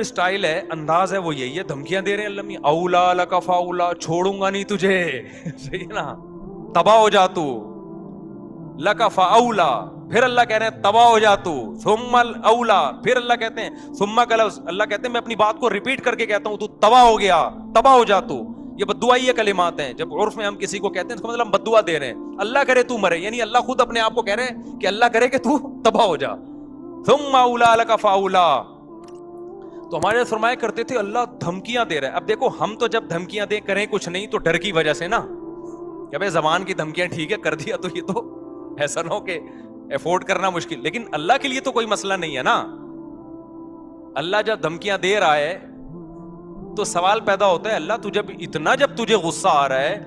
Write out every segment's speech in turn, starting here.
Style ہے, انداز ہے, وہ یہی ہے, دھمکیاں دے رہے ہیں اللہ میاں, اولا لک فاولا, چھوڑوں گا نہیں تجھے, صحیح ہے نا, تباہ ہو جا تو, لک فاولا, پھر اللہ کہہ رہے ہیں تباہ ہو جا تو, ثم الاولا, پھر اللہ کہتے ہیں ثم کا لفظ, اللہ کہتے ہیں میں اپنی بات کو ریپیٹ کر کے کہتا ہوں, تو تباہ ہو گیا, تباہ ہو جا تو. یہ بددعائی یہ کلمات ہیں. جب عرف میں ہم کسی کو کہتے ہیں اس کا مطلب ہم بددعا دے رہے ہیں, اللہ کرے تو مرے, یعنی اللہ خود اپنے آپ کو کہہ رہے ہیں کہ اللہ کرے کہ تو تباہ ہو جا. ثم اولا لک فاولا. تو ہمارے فرمایا کرتے تھے اللہ دھمکیاں دے رہا ہے. اب دیکھو ہم تو جب دھمکیاں دیں کریں کچھ نہیں تو ڈر کی وجہ سے نا, کہ بھائی زبان کی دھمکیاں ٹھیک ہے کر دیا تو یہ تو ایسا نہ ہو کہ افورڈ کرنا مشکل, لیکن اللہ کے لیے تو کوئی مسئلہ نہیں ہے نا. اللہ جب دھمکیاں دے رہا ہے تو سوال پیدا ہوتا ہے اللہ جب تجھے غصہ آ رہا ہے,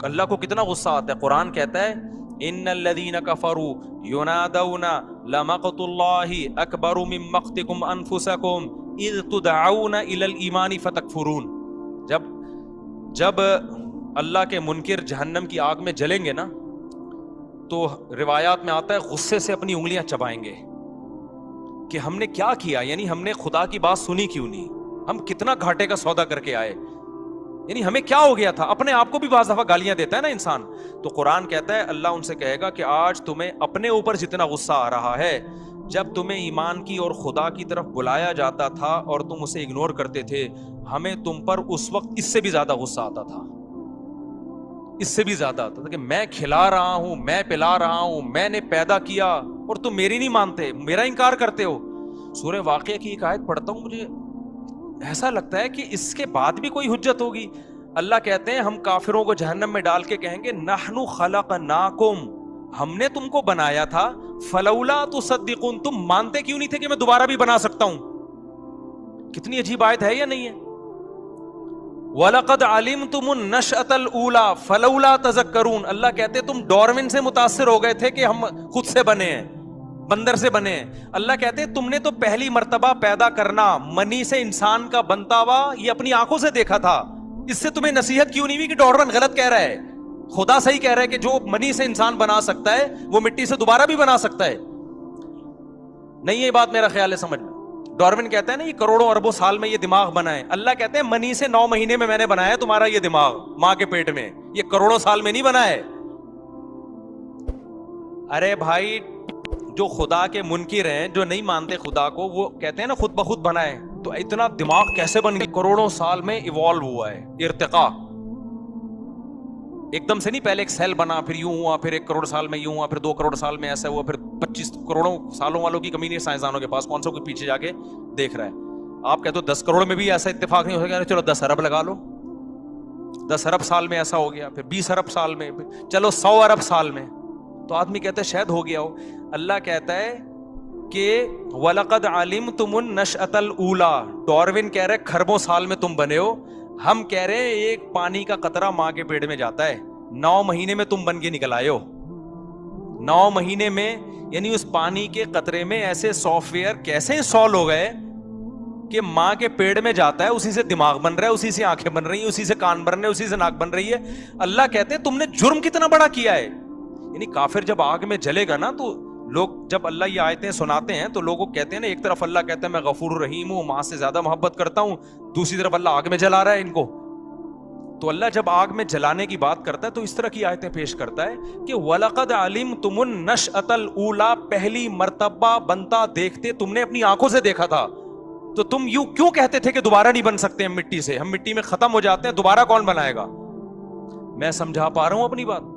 اللہ کو کتنا غصہ آتا ہے. قرآن کہتا ہے ان الذین کفروا ینادون لمقت اللہ اکبر من مقتکم انفسکم اذ تدعون الی الایمان فتکفرون. جب اللہ کے منکر جہنم کی آگ میں جلیں گے نا تو روایات میں آتا ہے غصے سے اپنی انگلیاں چبائیں گے کہ ہم نے کیا کیا, یعنی ہم نے خدا کی بات سنی کیوں نہیں, ہم کتنا گھاٹے کا سودا کر کے آئے, یعنی ہمیں کیا ہو گیا تھا. اپنے آپ کو بھی بعض دفعہ گالیاں دیتا ہے نا انسان. تو قرآن کہتا ہے اللہ ان سے کہے گا کہ آج تمہیں اپنے اوپر جتنا غصہ آ رہا ہے, جب تمہیں ایمان کی اور خدا کی طرف بلایا جاتا تھا اور تم اسے اگنور کرتے تھے, ہمیں تم پر اس وقت اس سے بھی زیادہ غصہ آتا تھا, اس سے بھی زیادہ آتا تھا کہ میں کھلا رہا ہوں, میں پلا رہا ہوں, میں نے پیدا کیا اور تم میری نہیں مانتے, میرا انکار کرتے ہو. سورہ واقعہ کی ایک آیت پڑھتا ہوں, مجھے ایسا لگتا ہے کہ اس کے بعد بھی کوئی حجت ہوگی. اللہ کہتے ہیں ہم کافروں کو جہنم میں ڈال کے کہیں گے نحن خلقناکم, ہم نے تم کو بنایا تھا, فلولا تصدقون, تم مانتے کیوں نہیں تھے کہ میں دوبارہ بھی بنا سکتا ہوں. کتنی عجیب آیت ہے یا نہیں ہے. وَلَقَدْ عَلِمْتُمُ النَّشْأَةَ الْأُولَى فَلَوْلَا تَذَكَّرُونَ. اللہ کہتے تم ڈارون سے متاثر ہو گئے تھے کہ ہم خود سے بنے ہیں, بندر سے بنے ہیں. اللہ کہتے ہیں تم نے تو پہلی مرتبہ پیدا کرنا منی سے انسان کا بنتا ہوا یہ اپنی آنکھوں سے دیکھا تھا, اس سے تمہیں نصیحت کیوں نہیں ہوئی کہ ڈارون غلط کہہ رہا ہے, خدا صحیح کہہ رہا ہے کہ جو منی سے انسان بنا سکتا ہے وہ مٹی سے دوبارہ بھی بنا سکتا ہے. نہیں یہ بات میرا خیال ہے سمجھ میں. ڈارون کہتا ہے نا یہ کروڑوں اربوں سال میں یہ دماغ بنا ہے, اللہ کہتے ہیں منی سے 9 مہینے میں نے بنایا تمہارا یہ دماغ ماں کے پیٹ میں, یہ کروڑوں سال میں نہیں بنا ہے. ارے بھائی جو خدا کے منکر ہیں, جو نہیں مانتے خدا کو, وہ کہتے ہیں نا خود بخود بنا ہے, تو اتنا دماغ کیسے بن گیا؟ کروڑوں سال میں ایوالو ہوا ہے, ارتقا ایک دم سے نہیں, پہلے ایک سیل بنا پھر یوں ہوا, پھر 1 کروڑ سال میں یوں ہوا, پھر 2 کروڑ سال میں ایسا ہوا, پھر 25 کروڑوں سالوں والوں کی کمی نہیں سائنسدانوں کے پاس, کون سا کوئی پیچھے جا کے دیکھ رہا ہے. آپ کہتے ہو 10 کروڑ میں بھی ایسا اتفاق نہیں ہو سکتا, چلو 10 ارب لگا لو, 10 ارب سال میں ایسا ہو گیا, پھر 20 ارب سال میں, چلو 100 ارب سال میں, تو آدمی کہتا ہے شاید ہو گیا ہو. اللہ کہتا ہے کہ وَلَقَدْ عَلِمْتُمُ النَّشْأَةَ الْأُولَى, ڈارون کہہ رہے کھربوں سال میں تم بنے ہو, ہم کہہ رہے ہیں ایک پانی کا قطرہ ماں کے پیٹ میں جاتا ہے, 9 مہینے میں تم بن کے نکل آئے ہو. 9 مہینے میں, یعنی اس پانی کے قطرے میں ایسے سافٹ ویئر کیسے انسٹال ہو گئے کہ ماں کے پیڑ میں جاتا ہے, اسی سے دماغ بن رہا ہے, اسی سے آنکھیں بن رہی ہیں, اسی سے کان بن رہے ہیں, اسی سے ناک بن رہی ہے. اللہ کہتے ہیں تم نے جرم کتنا بڑا کیا ہے. یعنی کافر جب آگ میں جلے گا نا تو لوگ, جب اللہ یہ آیتیں سناتے ہیں تو لوگوں کہتے ہیں نا, ایک طرف اللہ کہتا ہے میں غفور رحیم ہوں, ماں سے زیادہ محبت کرتا ہوں, دوسری طرف اللہ آگ میں جلا رہا ہے ان کو. تو اللہ جب آگ میں جلانے کی بات کرتا ہے تو اس طرح کی آیتیں پیش کرتا ہے کہ وَلَقَدْ عَلِمْتُمُ النَّشْأَةَ الْأُولَى, پہلی مرتبہ بنتا دیکھتے تم نے اپنی آنکھوں سے دیکھا تھا, تو تم یوں کیوں کہتے تھے کہ دوبارہ نہیں بن سکتے ہم مٹی سے, ہم مٹی میں ختم ہو جاتے ہیں, دوبارہ کون بنائے گا. میں سمجھا پا رہا ہوں اپنی بات؟